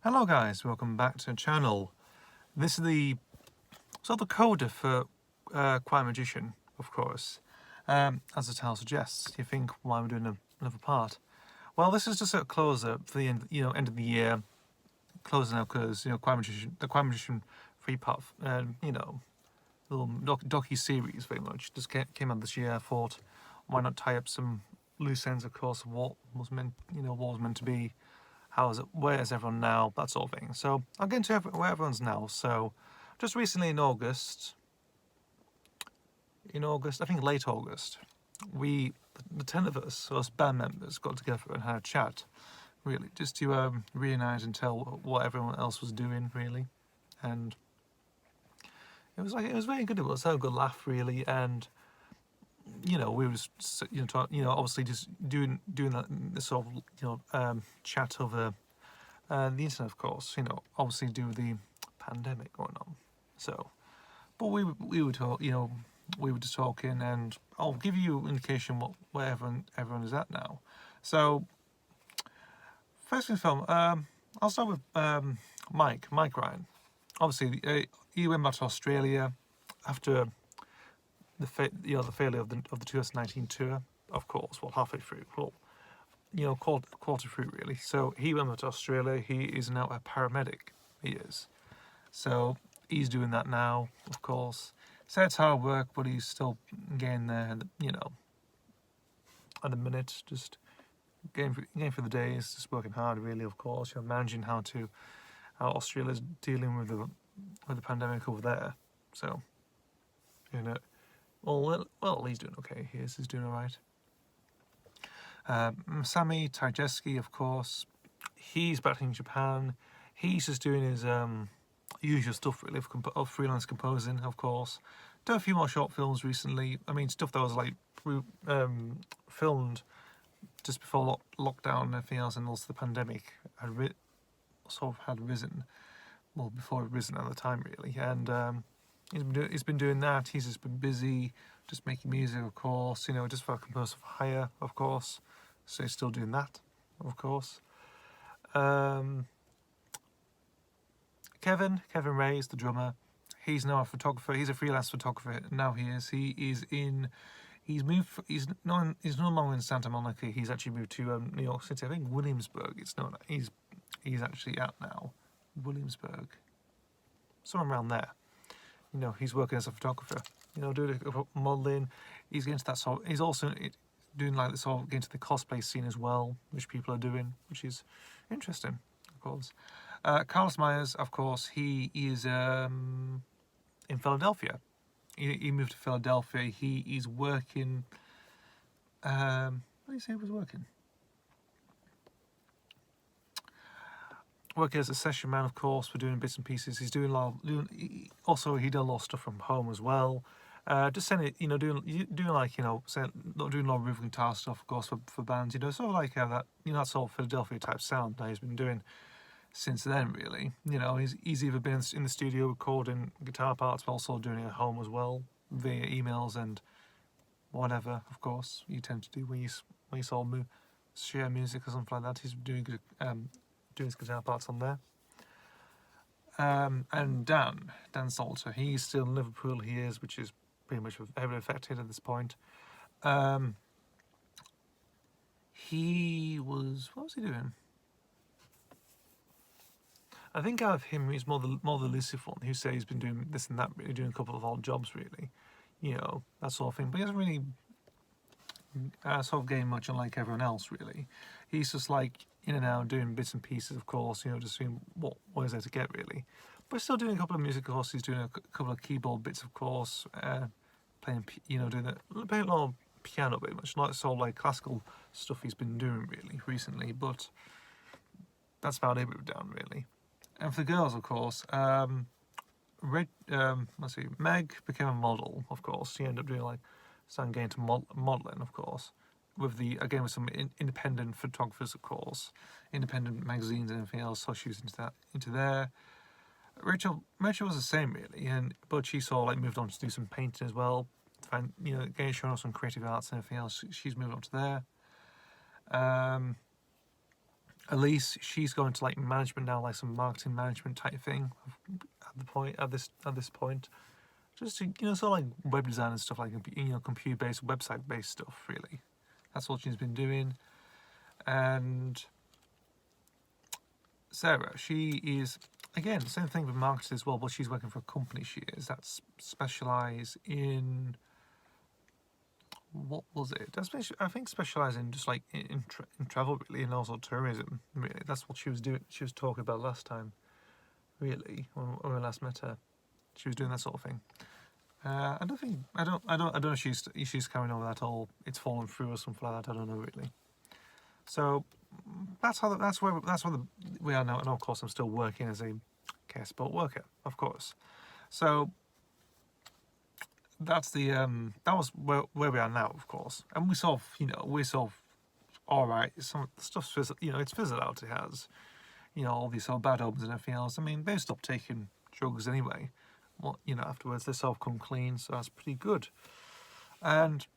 Hello guys, welcome back to the channel. This is the Coda for Quiet Magician, of course. As the title suggests, you think, why am I doing another part? Well, this is just a closer for the end, end of the year, closing out because the Quiet Magician three-part, little docu series, very much just came out this year. I thought, why not tie up some loose ends, of course, of what was meant, what was meant to be. How is it? Where is everyone now? That sort of thing. So I'll get into where everyone's now. So just recently in August, I think late August, the 10 of us band members, got together and had a chat, really, just to reunite and tell what everyone else was doing, really. And it was very good. It was a good laugh, really, and we was obviously just doing that this sort of chat over the internet, of course. Obviously due to the pandemic going on. So, but we were we were just talking, and I'll give you an indication where everyone is at now. So, first thing film, I'll start with Mike Ryan. Obviously, he went back to Australia after the failure of the 2019 tour, of course. Well, halfway through, quarter through, really. So he went to Australia. He is now a paramedic. He is. So he's doing that now, of course. So it's hard work, but he's still getting there, at the minute, just getting through the days, just working hard, really, of course. Managing how Australia's dealing with the pandemic over there. So, well, he's doing okay. He's doing all right. Sami Tajeski, of course, he's back in Japan. He's just doing his usual stuff, really, of freelance composing, of course. Done a few more short films recently. I mean, stuff that was filmed just before lockdown and everything else, and also the pandemic had risen. Well, before it risen at the time, really. And he's been doing that. He's just been busy, just making music, of course. Just for a composer for hire, of course. So he's still doing that, of course. Kevin Reyes, the drummer, he's now a photographer. He's a freelance photographer. Now he is. He's moved. He's no longer in Santa Monica. He's actually moved to New York City. I think Williamsburg. It's known. He's actually out now. Williamsburg, somewhere around there. He's working as a photographer. Doing modelling. He's getting to that sort. He's also doing getting to the cosplay scene as well, which people are doing, which is interesting, of course. Carlos Myers, of course, he is in Philadelphia. He moved to Philadelphia. He is working. What did he say he was working? Working as a session man, of course, for doing bits and pieces. He's doing also he did a lot of stuff from home as well. Just saying it, doing a lot of rhythm guitar stuff, of course, for bands. Sort of like that, that sort of Philadelphia type sound that he's been doing since then, really. He's either been in the studio recording guitar parts, but also doing it at home as well, via emails and whatever, of course, you tend to do when you sort of share music or something like that. He's doing his guitar parts on there. And Dan Salter, he's still in Liverpool. He is, which is pretty much heavily affected at this point. What was he doing? I think out of him, he's more the elusive one who says he's been doing this and that, really, doing a couple of odd jobs, really, that sort of thing. But he hasn't really sort of gained much, unlike everyone else, really. He's just in and out doing bits and pieces, of course, just seeing what is there to get, really. But still doing a couple of music, of course. He's doing a couple of keyboard bits, of course, playing a lot of piano, pretty much, not sort of classical stuff he's been doing, really, recently. But that's about it with Dan, really. And for the girls, of course, Meg became a model, of course. She ended up doing starting getting into modelling, of course, with some independent photographers, of course, independent magazines and everything else. So she was into there. Rachel was the same, really, but she moved on to do some painting as well. Getting shown off some creative arts and everything else. She's moved on to there. at least she's going to like management now, like some marketing management type thing at this point. Just to, sort of like web design and stuff, like, computer based, website based stuff, really. That's what she's been doing. And Sarah, she is, again, same thing with marketing as well, but she's working for a company, she is, that's specialise in, what was it? I think specialise in just like in travel, really, and also tourism, really. That's what she was doing. She was talking about last time, really, when we last met her. She was doing that sort of thing. I don't know if she's carrying on with that, or it's fallen through or something like that. I don't know, really. So that's where we are now. And of course, I'm still working as a care support worker, of course. So that's the that was where we are now, of course. And we sort of all right. Some stuff's it's fizzled out. It has, all these sort of bad omens and everything else. I mean, they stopped taking drugs anyway. Well, afterwards they sort of come clean, so that's pretty good, and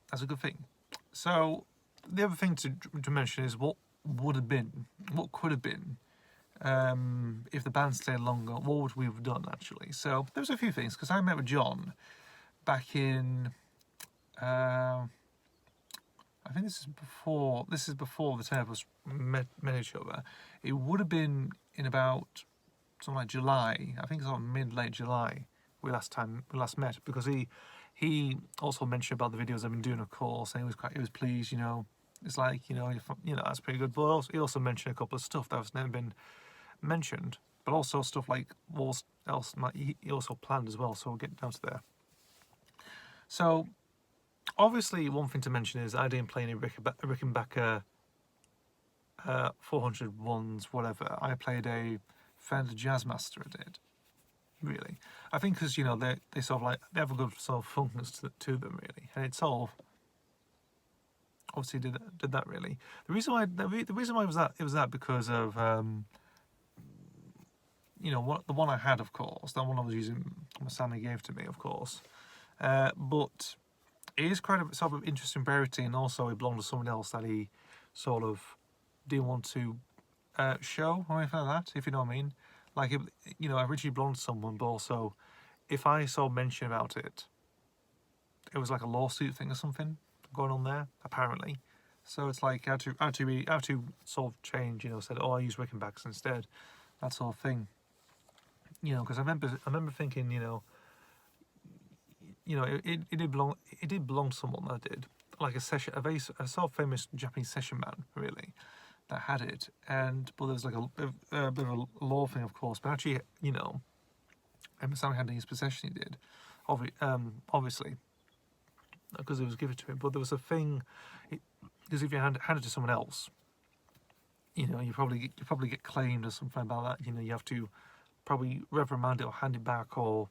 that's a good thing. So the other thing to mention is what could have been, if the band stayed longer. What would we have done, actually? So there was a few things, because I met with John back in, I think this is before the 10 of us met each other. It would have been in about something like July. I think it's on late July we last met, because he also mentioned about the videos I've been doing, of course, and he was pleased. It's like, that's pretty good. But also, he also mentioned a couple of stuff that has never been mentioned, but also stuff like what else he also planned as well. So we'll get down to there. So obviously, one thing to mention is I didn't play any Rickenbacker 400 ones, whatever. I played a Fender Jazzmaster. I did, really. I think because they sort of like, they have a good sort of funkness to them, really, and it's all obviously did that really. The reason why it was that because of the one I had, of course, that one I was using, my Sammy gave to me, of course, but it is quite a sort of interesting rarity, and also it belonged to someone else that he sort of didn't want to show or anything like that, if you know what I mean. Like, I originally belonged to someone, but also if I saw mention about it, it was like a lawsuit thing or something going on there, apparently. So it's like I had to sort of change, said, I use Rickenbacks instead, that sort of thing. Because I remember thinking, it did belong to someone that did, like a sort of famous Japanese session man, really, that had it. But there was like a bit of a law thing, of course. But actually, Emma Sam had in his possession, he did, obviously, because it was given to him. But there was a thing, because if you hand it to someone else, you probably get claimed or something about that. You have to probably reprimand it or hand it back, or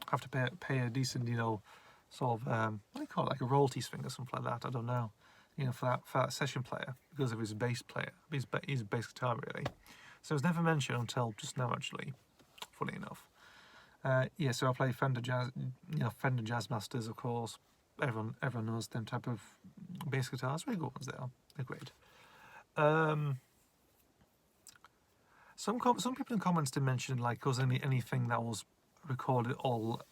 have to pay a decent, sort of what do you call it, like a royalties thing or something like that. I don't know, for that session player, because of his bass bass guitar, really. So it was never mentioned until just now, actually. Funny enough. So I play Fender Jazzmasters, of course. Everyone knows them type of bass guitars. Very good ones, they are. They're great. Some people in comments did mention, like, was anything that was recorded or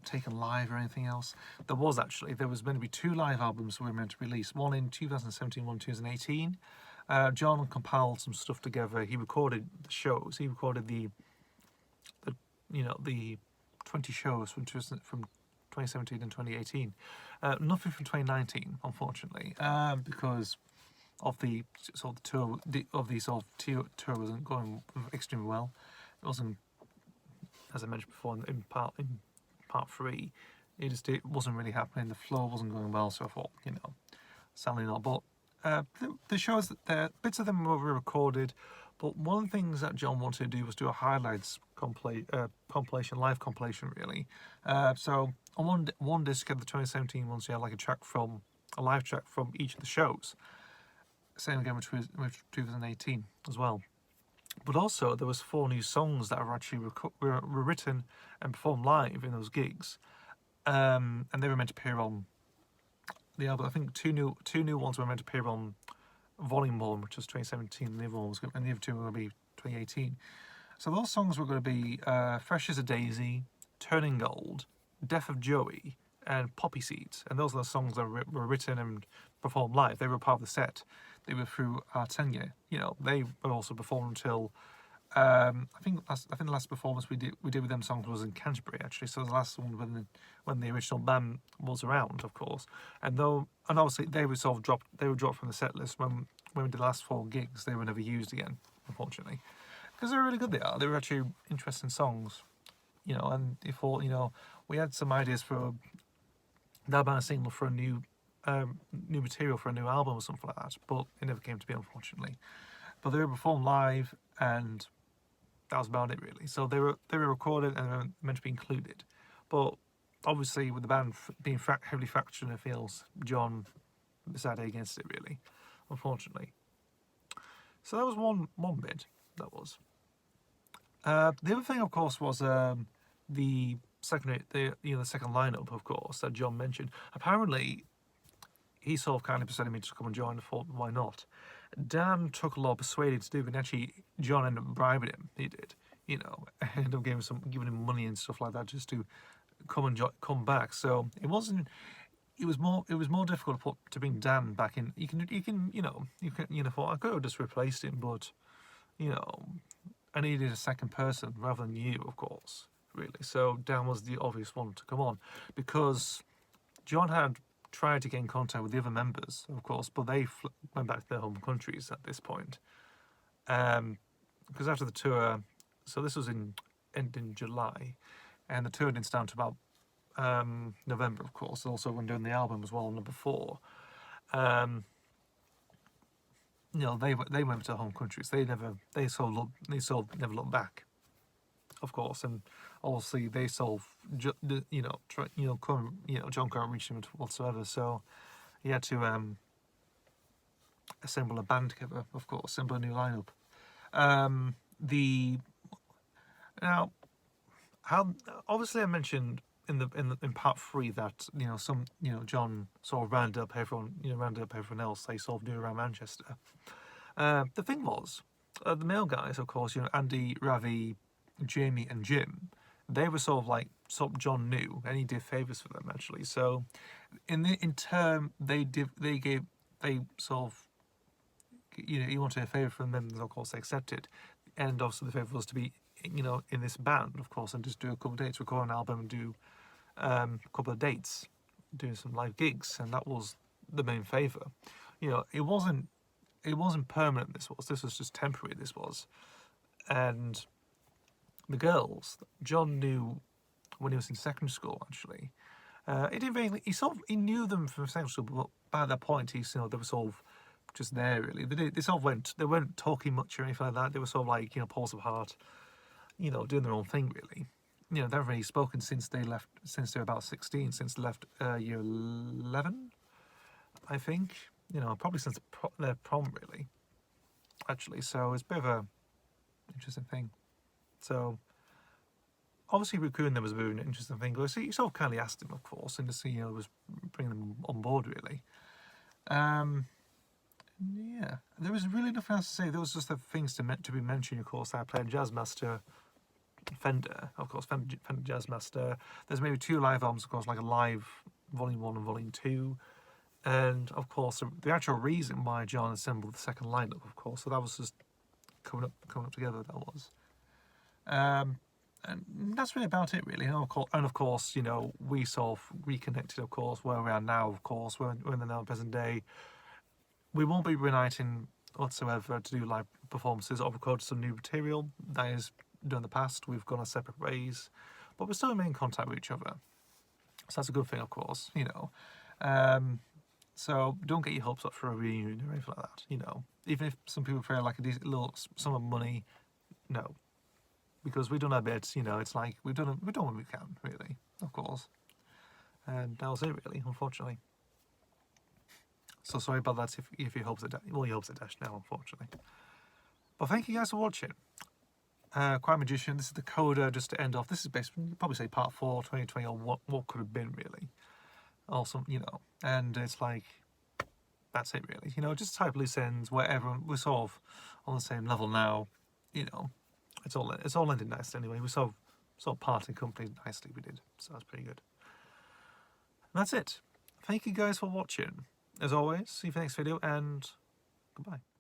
taken live or anything else. There was meant to be 2 live albums we were meant to release. One in 2017, one in 2018. John compiled some stuff together. He recorded the shows. He recorded the 20 shows from 2017 and 2018. Nothing from 2019, unfortunately, because of the sort of tour. Tour wasn't going extremely well. It wasn't, as I mentioned before, in part 3. It wasn't really happening. The flow wasn't going well. So I thought, sadly not. But the shows, bits of them were recorded. But one of the things that John wanted to do was do a highlights compilation, live compilation, really. So on one disc of the 2017 ones, you had like a live track from each of the shows. Same again with 2018 as well. But also there was 4 new songs that were actually were written and performed live in those gigs, and they were meant to appear on the album. I think two new ones were meant to appear on Volume 1, which was 2017, and the other one was, and the other two were going to be 2018. So those songs were going to be Fresh as a Daisy, Turning Gold, Death of Joey, and Poppy Seeds. And those are the songs that were written and performed live. They were part of the set. They were through our tenure. You know, they were also performed until I think the last performance we did with them songs was in Canterbury, actually. So the last one when the original band was around, of course. And obviously they were sort of dropped. They were dropped from the set list when we did the last 4 gigs. They were never used again, unfortunately, because they were really good. They were actually interesting songs, you know. And before, you know, we had some ideas for that band, a single for a new material for a new album or something like that, but it never came to be, unfortunately. But they were performed live, and that was about it, really. So they were recorded and they were meant to be included, but obviously with the band being heavily fractured in the fields, John decided against it, really, unfortunately. So that was one bit. That was the other thing, of course, was the second lineup, of course, that John mentioned. Apparently, he sort of kindly persuaded me to come and join. I thought, why not? Dan took a lot of persuading to do, and actually John ended up bribing him. He did, you know, ended up giving him money and stuff like that just to come back. So it was more difficult to bring Dan back in. You can thought I could have just replaced him, but you know, I needed a second person rather than you, of course, really. So Dan was the obvious one to come on, because John had tried to get in contact with the other members, of course, but they went back to their home countries at this point. Because after the tour, so this was in July, and the tour didn't start until about November, of course. Also, when doing the album as well, number 4. You know, they went to their home countries. They sort of never looked back, of course, and obviously they John can't reach him whatsoever, so he had to assemble a band together, of course, assemble a new lineup. Now, how obviously I mentioned in part 3 that John sort of rounded up everyone else they sort of knew around Manchester. The thing was, the male guys, of course, Andy, Ravi, Jamie, and Jim. They were sort of John knew, and he did favours for them, actually. So, in turn, he wanted a favour from them, and of course they accepted. And obviously the favour was to be, in this band, of course, and just do a couple of dates, record an album, and do a couple of dates, doing some live gigs, and that was the main favour. It wasn't permanent. This was just temporary. This was, and the girls, John knew when he was in secondary school. Actually, he knew them from secondary school, but by that point, they were sort of just there. Really, they weren't talking much or anything like that. They were sort of like pulse of heart, doing their own thing. Really, they haven't really spoken since they left. Since they were about 16, since they left year 11, I think. Probably since their prom, really. Actually, so it's a bit of a interesting thing. So, obviously recruiting them was a very interesting thing. So you sort of kindly asked him, of course, and to see, was bringing them on board, really. Yeah, there was really nothing else to say. There was just the things to be mentioned, of course. I played Jazzmaster Fender, of course, Fender Jazzmaster. There's maybe 2 live albums, of course, like a live Volume 1 and Volume 2. And, of course, the actual reason why John assembled the second lineup, of course. So that was just coming up together, that was. And that's really about it, really. And of course, we sort of reconnected, of course, where we are now, of course. We're in the now present day. We won't be reuniting whatsoever to do live performances or record some new material. That is done in the past. We've gone our separate ways. But we're still in contact with each other. So that's a good thing, of course, So don't get your hopes up for a reunion or anything like that, Even if some people feel like a decent little sum of money, no. Because we've done our bit, it's like we've done what we can, really, of course. And that was it, really, unfortunately. So sorry about that if your hopes are dashed. Well, your hopes are dashed now, unfortunately. But thank you guys for watching. Quiet Magician, this is the Coda, just to end off. This is basically, you'd probably say part 4, 2020, or what could have been, really. Awesome, and it's like, that's it really. You know, just type loose ends where everyone, we're sort of on the same level now. You know, it's all ended nice anyway. We sort of parted company nicely, we did. So that's pretty good. And that's it. Thank you guys for watching. As always, see you for the next video, and goodbye.